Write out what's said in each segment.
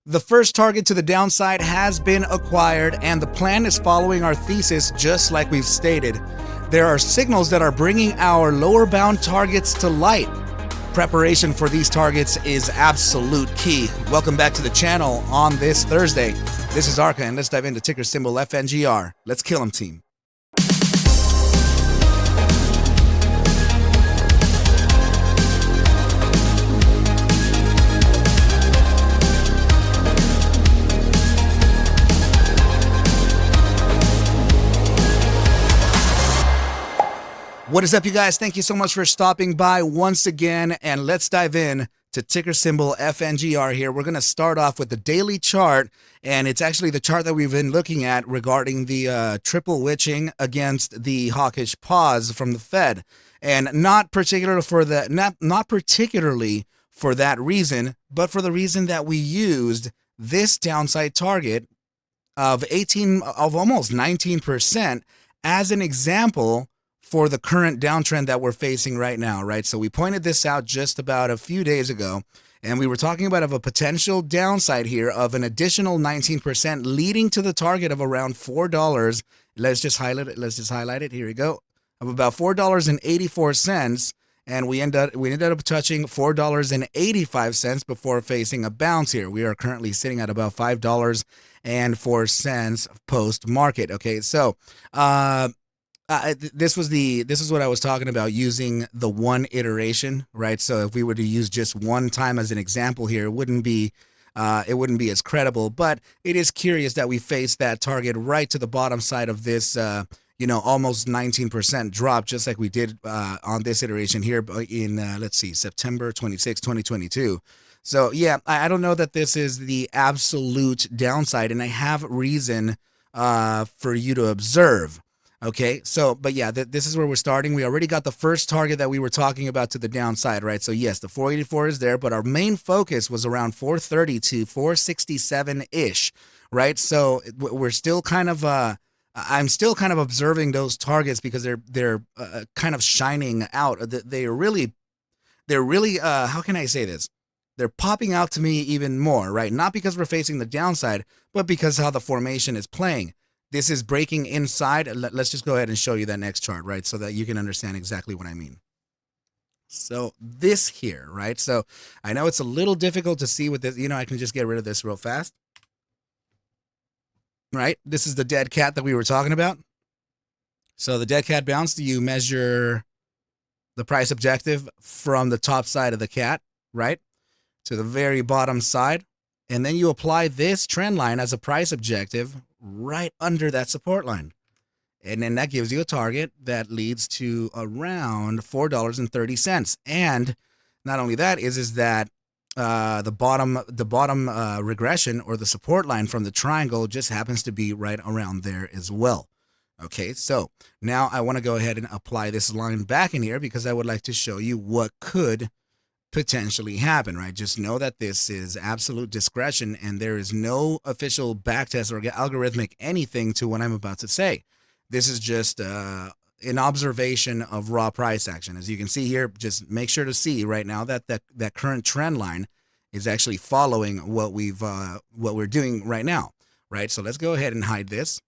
The first target to the downside has been acquired, and the plan is following our thesis just like we've stated. There are signals that are bringing our lower bound targets to light. Preparation for these targets is absolute key. Welcome back to the channel on this Thursday. This is ARCa, and let's dive into ticker symbol FNGR. Let's kill them, team. What is up, you guys? Thank you so much for stopping by once again, and let's dive in to ticker symbol FNGR here. We're going to start off with the daily chart, and it's actually the chart that we've been looking at regarding the triple witching against the hawkish pause from the Fed, and not particularly for that reason, but for the reason that we used this downside target of almost 19% as an example for the current downtrend that we're facing right now, right? So we pointed this out just about a few days ago, and we were talking about a potential downside here of an additional 19% leading to the target of around $4. Let's just highlight it. Here we go. Of about $4.84, and we ended up touching $4.85 before facing a bounce here. We are currently sitting at about $5.04 post market. Okay, so this is what I was talking about, using the one iteration, right? So if we were to use just one time as an example here, it wouldn't be as credible. But it is curious that we faced that target right to the bottom side of this, almost 19% drop, just like we did on this iteration here in let's see, September 26, 2022. So yeah, I don't know that this is the absolute downside, and I have reason for you to observe. Okay, so, but yeah, this is where we're starting. We already got the first target that we were talking about to the downside, right? So yes, the 484 is there, but our main focus was around 430 to 467-ish, right? So we're still kind of, I'm still kind of observing those targets because they're kind of shining out. They're really, how can I say this? They're popping out to me even more, right? Not because we're facing the downside, but because how the formation is playing. This is breaking inside. Let's just go ahead and show you that next chart, right? So that you can understand exactly what I mean. So this here, right? So I know it's a little difficult to see with this. I can just get rid of this real fast. Right? This is the dead cat that we were talking about. So the dead cat bounce, you measure the price objective from the top side of the cat, right, to the very bottom side. And then you apply this trend line as a price objective right under that support line. And then that gives you a target that leads to around $4.30. And not only that is that the bottom regression, or the support line from the triangle, just happens to be right around there as well. Okay, so now I want to go ahead and apply this line back in here because I would like to show you what could potentially happen, right? Just know that this is absolute discretion, and there is no official backtest or algorithmic anything to what I'm about to say. This is just an observation of raw price action. As you can see here, just make sure to see right now that that current trend line is actually following what we're doing right now, right? So let's go ahead and hide this.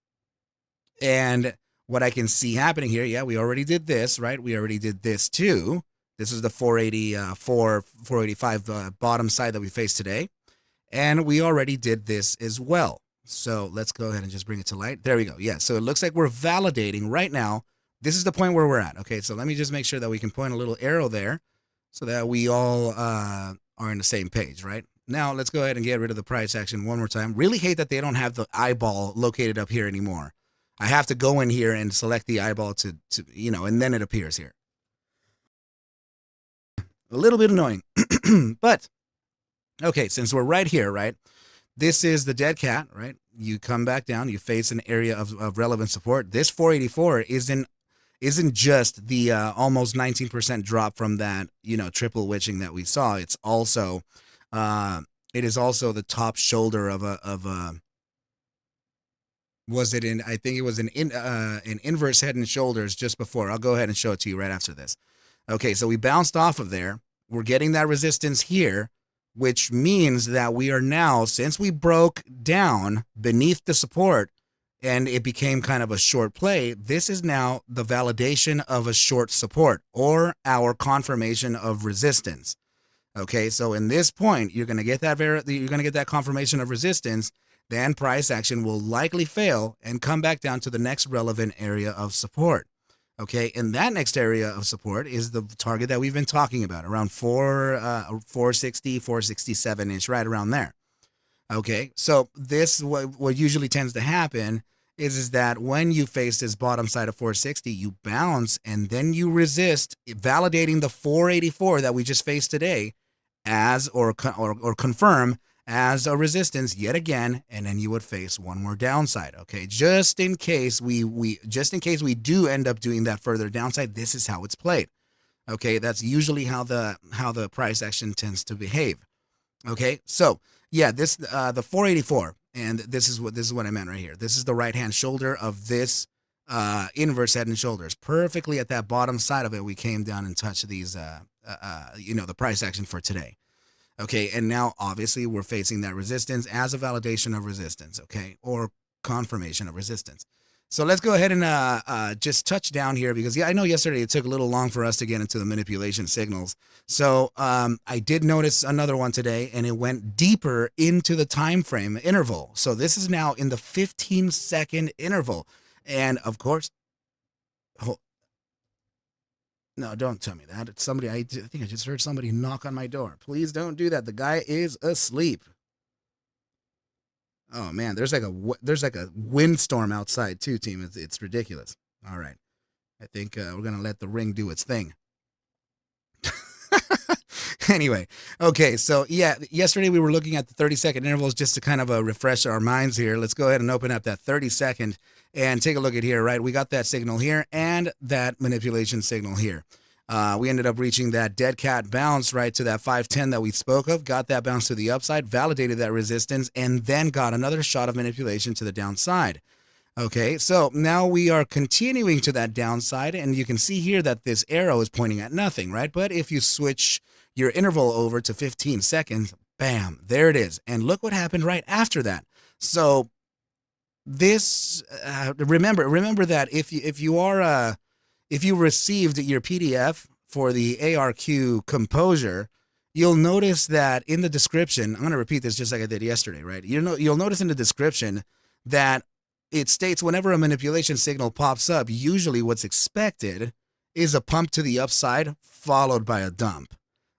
And what I can see happening here, yeah, we already did this, right? We already did this too. This is the 485 bottom side that we faced today. And we already did this as well. So let's go ahead and just bring it to light. There we go. Yeah, so it looks like we're validating right now. This is the point where we're at. Okay, so let me just make sure that we can point a little arrow there so that we all are on the same page, right? Now let's go ahead and get rid of the price action one more time. Really hate that they don't have the eyeball located up here anymore. I have to go in here and select the eyeball to and then it appears here. A little bit annoying, but okay, since we're right here, right, this is the dead cat, right? You come back down, you face an area of relevant support. This 484 isn't just the almost 19% drop from that, triple witching that we saw. It's also, it is also the top shoulder of a was it in, I think it was an inverse head and shoulders just before. I'll go ahead and show it to you right after this. Okay, so we bounced off of there. We're getting that resistance here. which means that we are now, since we broke down beneath the support and it became kind of a short play, this is now the validation of a short support or our confirmation of resistance. Okay, so in this point, you're going to get that confirmation of resistance. Then price action will likely fail and come back down to the next relevant area of support. Okay, and that next area of support is the target that we've been talking about, around 460, 467-ish, right around there. Okay, so this, what usually tends to happen is that when you face this bottom side of 460, you bounce and then you resist, validating the 484 that we just faced today as or confirm as a resistance yet again, and then you would face one more downside. Okay, just in case we do end up doing that further downside, this is how it's played. Okay, that's usually how the price action tends to behave. Okay, so yeah, this the 484, and this is what I meant right here. This is the right hand shoulder of this inverse head and shoulders. Perfectly at that bottom side of it, we came down and touched these the price action for today. Okay, and now obviously we're facing that resistance as a validation of resistance, okay, or confirmation of resistance. So let's go ahead and just touch down here because, yeah, I know yesterday it took a little long for us to get into the manipulation signals. So I did notice another one today, and it went deeper into the time frame interval. So this is now in the 15-second interval. And, of course, no, don't tell me that. It's somebody. I think I just heard somebody knock on my door. Please don't do that. The guy is asleep. Oh man, there's like a windstorm outside too, team. It's ridiculous. All right, I think we're gonna let the ring do its thing. Anyway, okay, so yeah, yesterday we were looking at the 30-second intervals just to kind of refresh our minds here. Let's go ahead and open up that 30-second and take a look at here, right? We got that signal here and that manipulation signal here. We ended up reaching that dead cat bounce right to that 510 that we spoke of, got that bounce to the upside, validated that resistance, and then got another shot of manipulation to the downside. Okay, so now we are continuing to that downside, and you can see here that this arrow is pointing at nothing, right? But if you switch your interval over to 15 seconds, bam, there it is. And look what happened right after that. So this, remember that if you received your PDF for the ARQ composure, you'll notice that in the description, I'm going to repeat this just like I did yesterday, right? You'll notice in the description that it states whenever a manipulation signal pops up, usually what's expected is a pump to the upside followed by a dump,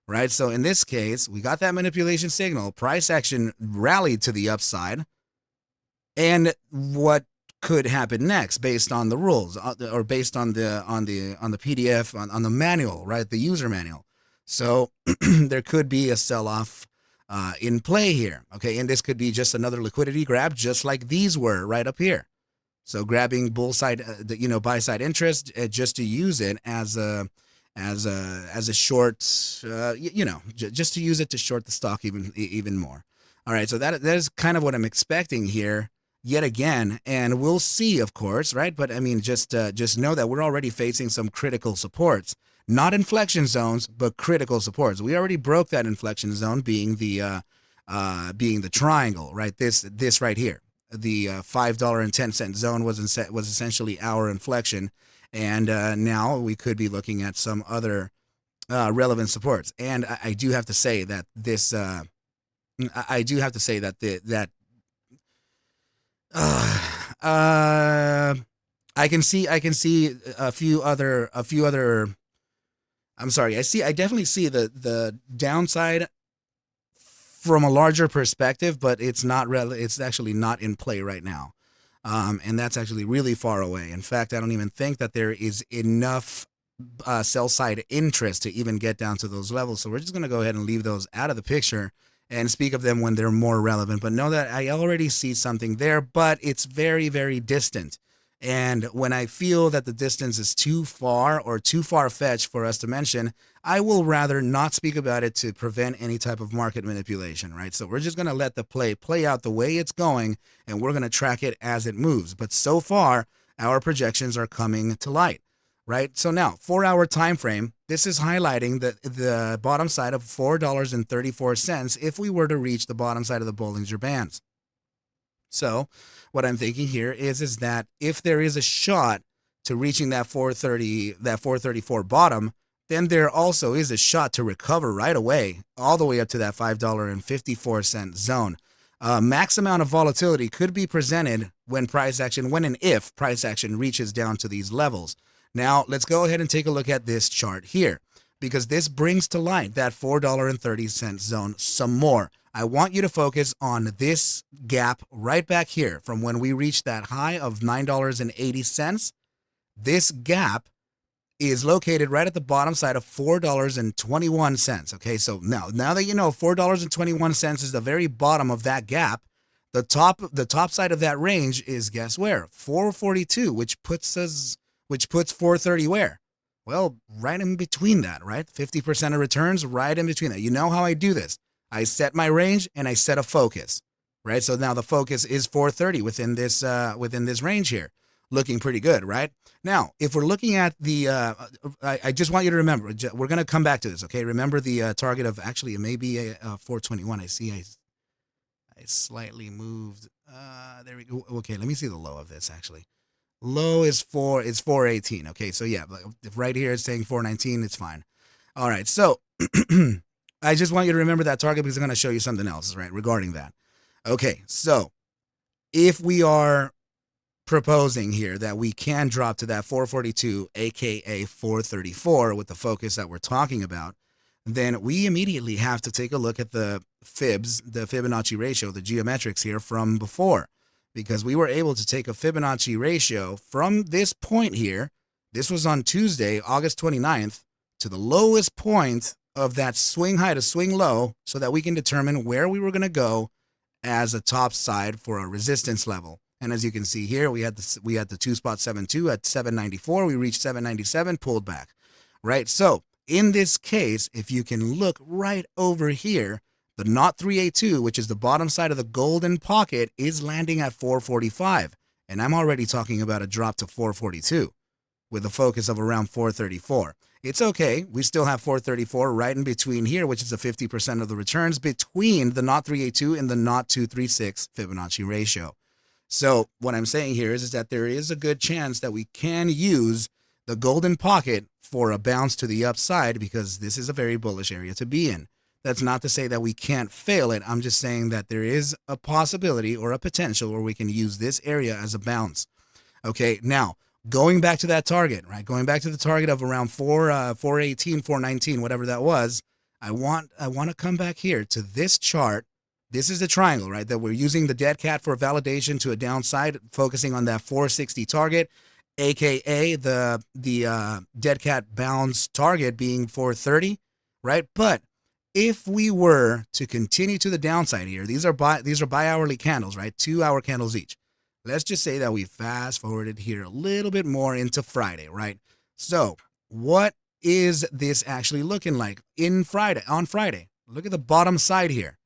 right? So in this case, we got that manipulation signal, price action rallied to the upside, and what could happen next based on the rules or based on the PDF on the manual, right? The user manual. So there could be a sell-off in play here, okay? And this could be just another liquidity grab, just like these were right up here. So grabbing buy side interest just to use it as a short, just to use it to short the stock even more. All right, so that is kind of what I'm expecting here yet again, and we'll see, of course, right? But I mean, just know that we're already facing some critical supports. Not inflection zones, but critical supports. We already broke that inflection zone, being the triangle, right? This right here, the $5.10 zone was essentially our inflection, and now we could be looking at some other relevant supports. And I do have to say that this, I can see a few other. I'm sorry. I definitely see the downside from a larger perspective, but it's actually not in play right now. And that's actually really far away. In fact, I don't even think that there is enough sell side interest to even get down to those levels. So we're just going to go ahead and leave those out of the picture and speak of them when they're more relevant. But know that I already see something there, but it's very, very distant. And when I feel that the distance is too far or too far-fetched for us to mention, I will rather not speak about it to prevent any type of market manipulation, right? So we're just going to let the play out the way it's going, and we're going to track it as it moves. But so far, our projections are coming to light. right? So now, 4-hour time frame, this is highlighting the bottom side of $4.34 if we were to reach the bottom side of the Bollinger Bands. So what I'm thinking here is that if there is a shot to reaching that 434 bottom, then there also is a shot to recover right away, all the way up to that $5.54 zone. Max amount of volatility could be presented when and if price action reaches down to these levels. Now, let's go ahead and take a look at this chart here, because this brings to light that $4.30 zone some more. I want you to focus on this gap right back here from when we reached that high of $9.80. This gap is located right at the bottom side of $4.21. Okay, so now that you know $4.21 is the very bottom of that gap, the top side of that range is, guess where? 442, which puts 430 where? Well, right in between that, right? 50% of returns right in between that. You know how I do this. I set my range and I set a focus, right? So now the focus is 430 within this range here. Looking pretty good, right? Now, if we're looking at the, I just want you to remember, we're going to come back to this, okay? Remember the target of, actually, it may be a 421. I see I slightly moved. There we go. Okay, let me see the low of this, actually. Low is 418. Okay, so yeah, if right here it's saying 419, it's fine. All right, so I just want you to remember that target because I'm going to show you something else, right, regarding that. Okay, so if we are proposing here that we can drop to that 442, aka 434, with the focus that we're talking about, then we immediately have to take a look at the fibs, the Fibonacci ratio, the geometrics here from before, because we were able to take a Fibonacci ratio from this point here. This was on Tuesday, August 29th, to the lowest point of that swing high to swing low, so that we can determine where we were going to go as a top side for a resistance level. And as you can see here, we had the 2.72 at 794. We reached 797, pulled back, right? So in this case, if you can look right over here, the knot 382, which is the bottom side of the golden pocket, is landing at 445. And I'm already talking about a drop to 442 with a focus of around 434. It's okay. We still have 434 right in between here, which is a 50% of the returns between the knot 382 and the knot 236 Fibonacci ratio. So what I'm saying here is that there is a good chance that we can use the golden pocket for a bounce to the upside, because this is a very bullish area to be in. That's not to say that we can't fail it. I'm just saying that there is a possibility or a potential where we can use this area as a bounce. Okay, now going back to that target, right? Going back to the target of around 418, 419, whatever that was. I want to come back here to this chart. This is the triangle, right? That we're using the dead cat for validation to a downside, focusing on that 460 target, aka the dead cat bounce target being 430, right? But if we were to continue to the downside here, these are bi-hourly candles, right? 2-hour candles each. Let's just say that we fast forwarded here a little bit more into Friday, right? So what is this actually looking like on Friday? Look at the bottom side here.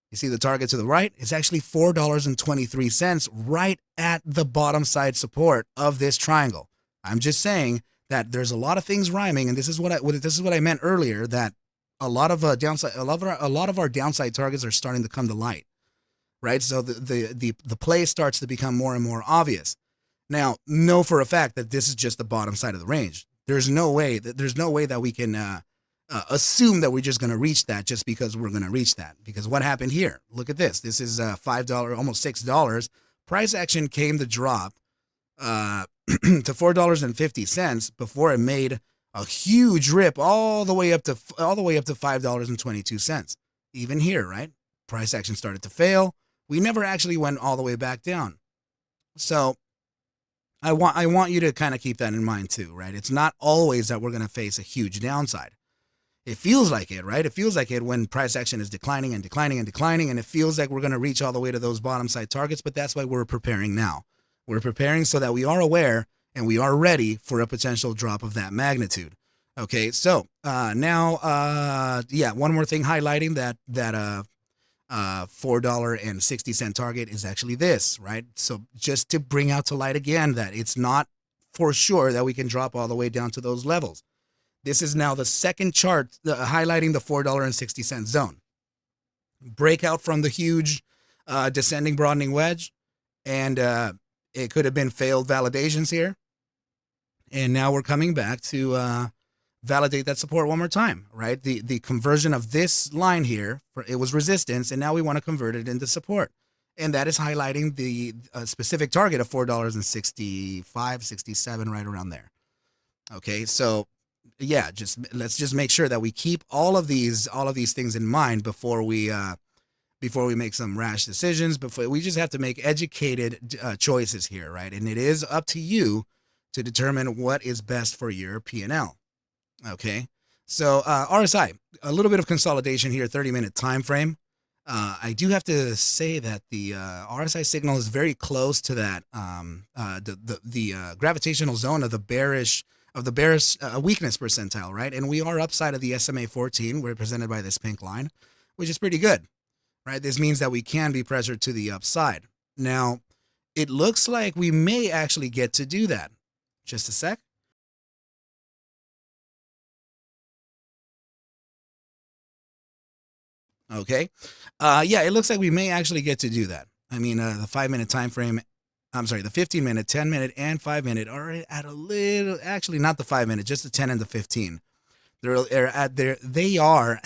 You see the target to the right? It's actually $4.23 right at the bottom side support of this triangle. I'm just saying that there's a lot of things rhyming, and this is what I meant earlier, that a lot of our downside targets are starting to come to light, right? So the play starts to become more and more obvious. Now, know for a fact that this is just the bottom side of the range. There's no way that we can assume that we're just going to reach that just because we're going to reach that. Because what happened here? Look at this. This is $5, almost $6. Price action came to drop to $4.50 before it made a huge rip all the way up to $5.22. Even here, right? Price action started to fail. We never actually went all the way back down. So I want you to kind of keep that in mind too, right? It's not always that we're going to face a huge downside. It feels like it, right? It feels like it when price action is declining and declining and declining, and it feels like we're going to reach all the way to those bottom side targets, but that's why we're preparing now. We're preparing so that we are aware and we are ready for a potential drop of that magnitude. Okay, so now, one more thing highlighting that $4.60 target is actually this, right? So just to bring out to light again that it's not for sure that we can drop all the way down to those levels. This is now the second chart highlighting the $4.60 zone. Breakout from the huge descending broadening wedge, and it could have been failed validations here. And now we're coming back to validate that support one more time, right? The conversion of this line here, it was resistance, and now we want to convert it into support. And that is highlighting the specific target of $4.65, 67, right around there. Okay, so yeah, let's just make sure that we keep all of these things in mind before we make some rash decisions. We just have to make educated choices here, right? And it is up to you to determine what is best for your P&L. Okay, so RSI, a little bit of consolidation here, 30-minute time frame. I do have to say that the RSI signal is very close to that the gravitational zone of the bearish weakness percentile, right? And we are upside of the SMA 14, represented by this pink line, which is pretty good, right? This means that we can be pressured to the upside. Now, it looks like we may actually get to do that. Just a sec. Okay. Yeah, it looks like we may actually get to do that. I mean, the 5-minute time frame, I'm sorry, the 15-minute, 10-minute, and 5-minute are at a little, actually not the 5-minute, just the 10 and the 15. They are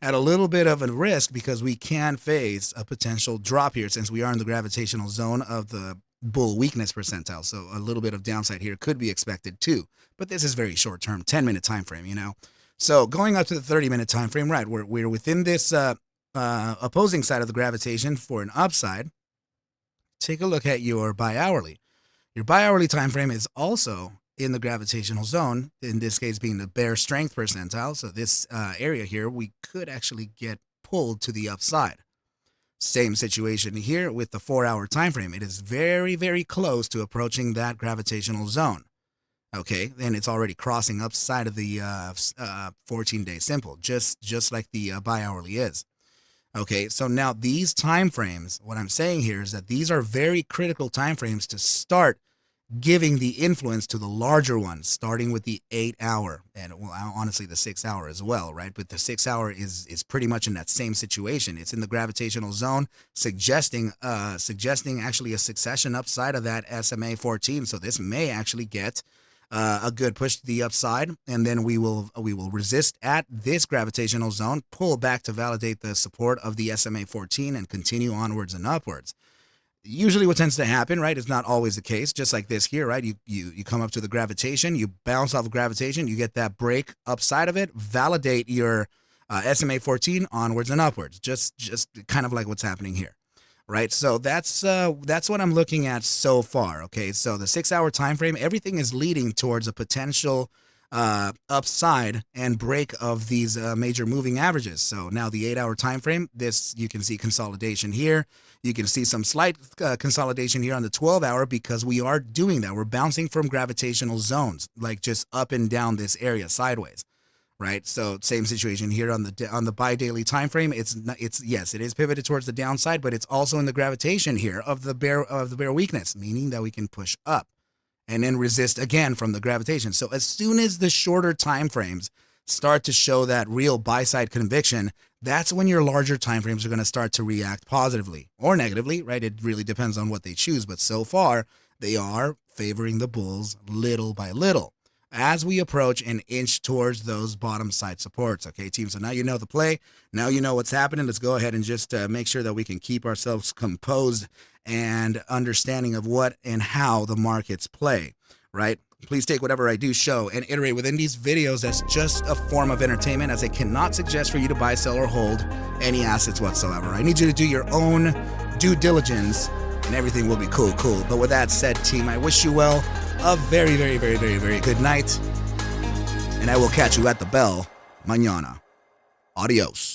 at a little bit of a risk because we can face a potential drop here since we are in the gravitational zone of the bull weakness percentile. So a little bit of downside here could be expected too. But this is very short term, 10-minute time frame, you know. So going up to the 30-minute time frame, right, we're within this opposing side of the gravitation for an upside. Take a look at your bi-hourly. Your bi-hourly time frame is also in the gravitational zone, in this case being the bear strength percentile. So this area here, we could actually get pulled to the upside. Same situation here with the 4-hour time frame. It is very, very close to approaching that gravitational zone. Okay, and it's already crossing upside of the 14-day simple, just like the bi-hourly is. Okay, so now these time frames, what I'm saying here is that these are very critical time frames to start giving the influence to the larger ones, starting with the 8-hour and, well, honestly, the 6-hour as well, right? But the 6-hour is pretty much in that same situation. It's in the gravitational zone, suggesting actually a succession upside of that SMA 14. So this may actually get a good push to the upside, and then we will resist at this gravitational zone, pull back to validate the support of the SMA 14, and continue onwards and upwards. Usually what tends to happen, right, is not always the case, just like this here, right? You come up to the gravitation, you bounce off of gravitation, you get that break upside of it, validate your SMA 14 onwards and upwards, just kind of like what's happening here, right? So that's what I'm looking at so far, okay? So the 6-hour time frame, everything is leading towards a potential upside and break of these major moving averages. So now the 8-hour time frame, this, you can see consolidation here. You can see some slight consolidation here on the 12-hour because we are doing that. We're bouncing from gravitational zones, like just up and down this area sideways, right? So same situation here on the bi-daily time frame. It's yes, it is pivoted towards the downside, but it's also in the gravitation here of the bear weakness, meaning that we can push up and then resist again from the gravitation. So as soon as the shorter time frames start to show that real buy-side conviction, that's when your larger time frames are going to start to react positively or negatively, right? It really depends on what they choose, but so far they are favoring the bulls little by little as we approach and inch towards those bottom side supports. Okay, team, so now you know the play. Now you know what's happening. Let's go ahead and just make sure that we can keep ourselves composed and understanding of what and how the markets play, right? Please take whatever I do show and iterate within these videos as just a form of entertainment, as I cannot suggest for you to buy, sell, or hold any assets whatsoever. I need you to do your own due diligence and everything will be cool. But with that said, team, I wish you well a very, very, very, very, very good night, and I will catch you at the bell mañana. Adios.